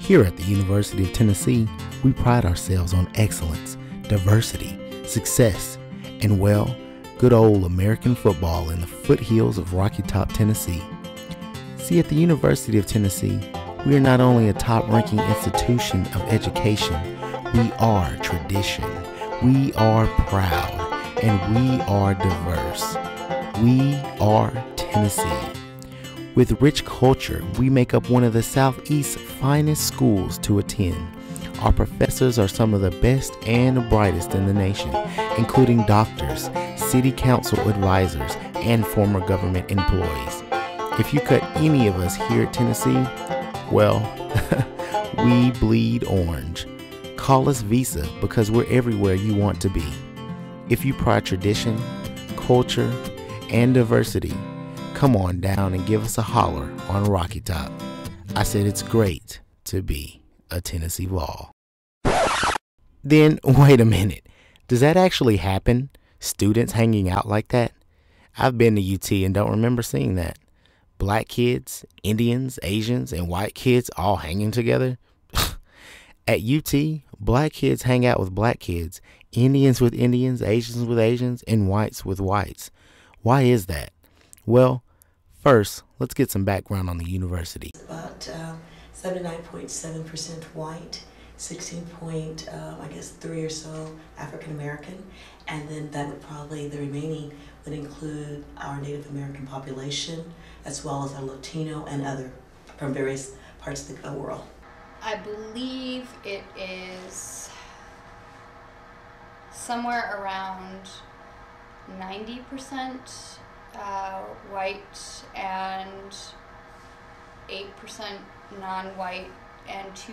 Here at the University of Tennessee, we pride ourselves on excellence, diversity, success, and well, good old American football in the foothills of Rocky Top, Tennessee. See, at the University of Tennessee, we are not only a top-ranking institution of education, we are tradition, we are proud, and we are diverse. We are Tennessee. With rich culture, we make up one of the Southeast's finest schools to attend. Our professors are some of the best and brightest in the nation, including doctors, city council advisors, and former government employees. If you cut any of us here at Tennessee, well, we bleed orange. Call us Visa because we're everywhere you want to be. If you pride tradition, culture, and diversity, come on down and give us a holler on Rocky Top. I said it's great to be a Tennessee Vol. Then, wait a minute. Does that actually happen? Students hanging out like that? I've been to UT and don't remember seeing that. Black kids, Indians, Asians, and white kids all hanging together? At UT, black kids hang out with black kids, Indians with Indians, Asians with Asians, and whites with whites. Why is that? Well, first, let's get some background on the university. About 79.7% white, 16.3 or so African American, and then that would probably, the remaining would include our Native American population, as well as our Latino and other from various parts of the world. I believe it is somewhere around 90% white and 8% non-white and 2%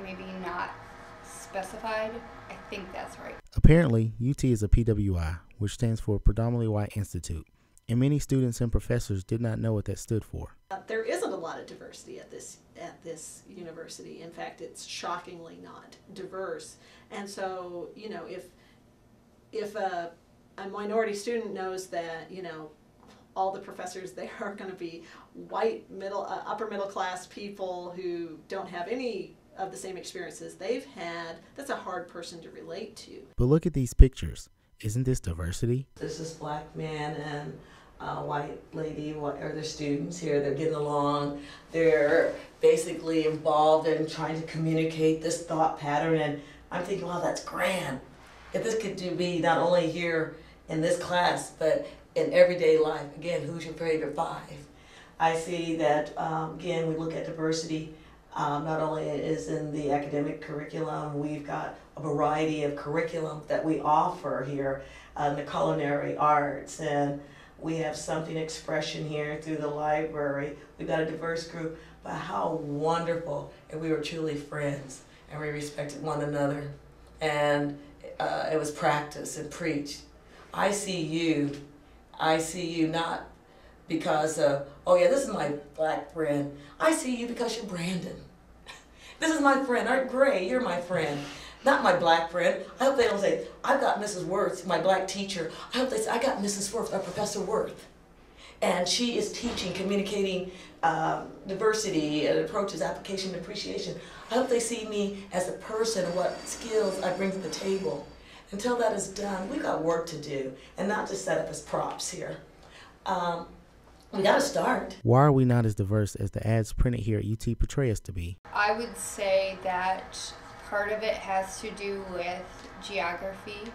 maybe not specified. I think that's right. Apparently, UT is a PWI, which stands for Predominantly White Institute, and many students and professors did not know what that stood for. There isn't a lot of diversity at this university. In fact, it's shockingly not diverse. And so, you know, if a minority student knows that, you know, all the professors there are going to be white, upper middle class people who don't have any of the same experiences they've had, that's a hard person to relate to. But look at these pictures. Isn't this diversity? There's this black man and white lady, or the students here, they're getting along. They're basically involved in trying to communicate this thought pattern, and I'm thinking, wow, that's grand. If this could be not only here in this class, but in everyday life. Again, who's your favorite five? I see that, again, we look at diversity, not only is in the academic curriculum, we've got a variety of curriculum that we offer here in the culinary arts, and we have something expression here through the library. We've got a diverse group, but how wonderful, and we were truly friends, and we respected one another, and it was practiced and preached. I see you not because oh yeah, this is my black friend. I see you because you're Brandon. This is my friend, Art Gray, you're my friend. Not my black friend. I hope they don't say, I've got Mrs. Worth, my black teacher. I hope they say, I got Mrs. Worth, our Professor Worth. And she is teaching, communicating diversity and approaches, application, and appreciation. I hope they see me as a person and what skills I bring to the table. Until that is done, we've got work to do, and not just set up as props here. We got to start. Why are we not as diverse as the ads printed here at UT portray us to be? I would say that part of it has to do with geography,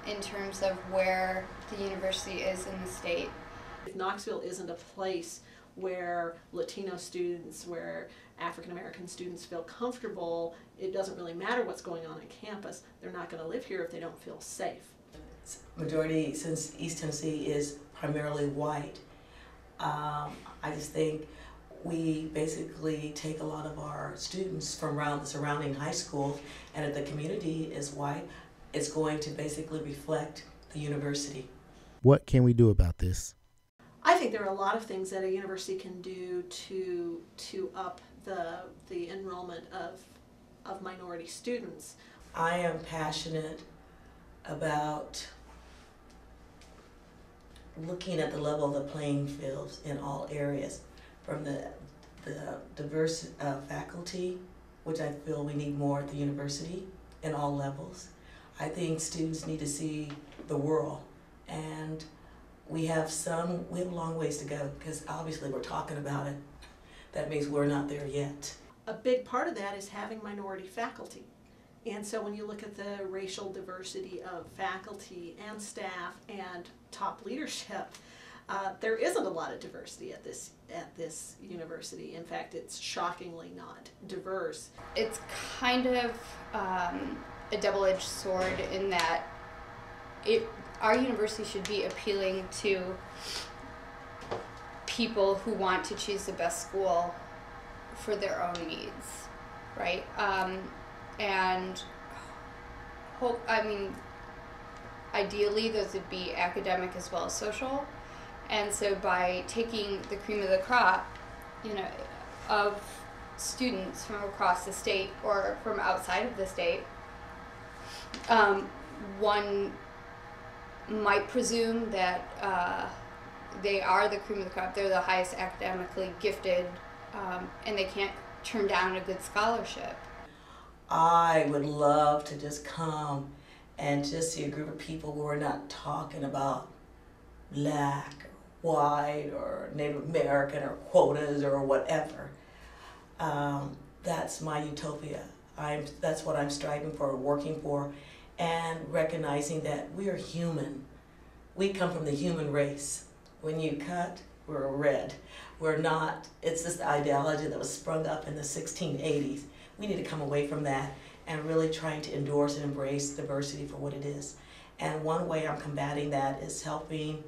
in terms of where the university is in the state. If Knoxville isn't a place where Latino students, where African American students feel comfortable, it doesn't really matter what's going on campus. They're not going to live here if they don't feel safe. Majority, since East Tennessee is primarily white, I just think we basically take a lot of our students from around the surrounding high schools, and if the community is white, it's going to basically reflect the university. What can we do about this? I think there are a lot of things that a university can do to up the enrollment of minority students. I am passionate about looking at the level of the playing fields in all areas, from the the diverse faculty, which I feel we need more at the university in all levels. I think students need to see the world, and we have a long ways to go, because obviously we're talking about it. That means we're not there yet. A big part of that is having minority faculty. And so when you look at the racial diversity of faculty and staff and top leadership, there isn't a lot of diversity at this university. In fact, it's shockingly not diverse. It's kind of a double-edged sword in that our university should be appealing to people who want to choose the best school for their own needs, right? And ideally those would be academic as well as social. And so by taking the cream of the crop, of students from across the state or from outside of the state, one might presume that they are the cream of the crop, they're the highest academically gifted, and they can't turn down a good scholarship. I would love to just come and just see a group of people who are not talking about black or white or Native American or quotas or whatever. That's my utopia. That's what I'm striving for, working for, and recognizing that we are human. We come from the human race. When you cut, we're red. We're not, it's this ideology that was sprung up in the 1680s. We need to come away from that and really trying to endorse and embrace diversity for what it is. And one way I'm combating that is helping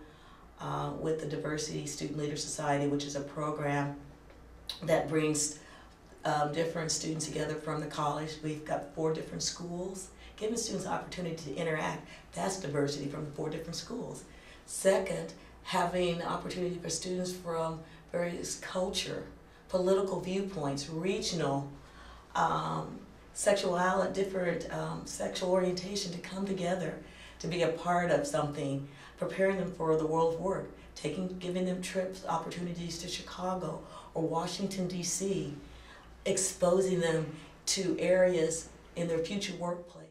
with the Diversity Student Leader Society, which is a program that brings different students together from the college. We've got 4 different schools, giving students the opportunity to interact. That's diversity from the 4 different schools. Second, having opportunity for students from various culture, political viewpoints, regional, different sexual orientation to come together to be a part of something, preparing them for the world of work, giving them trips, opportunities to Chicago or Washington, D.C., exposing them to areas in their future workplace.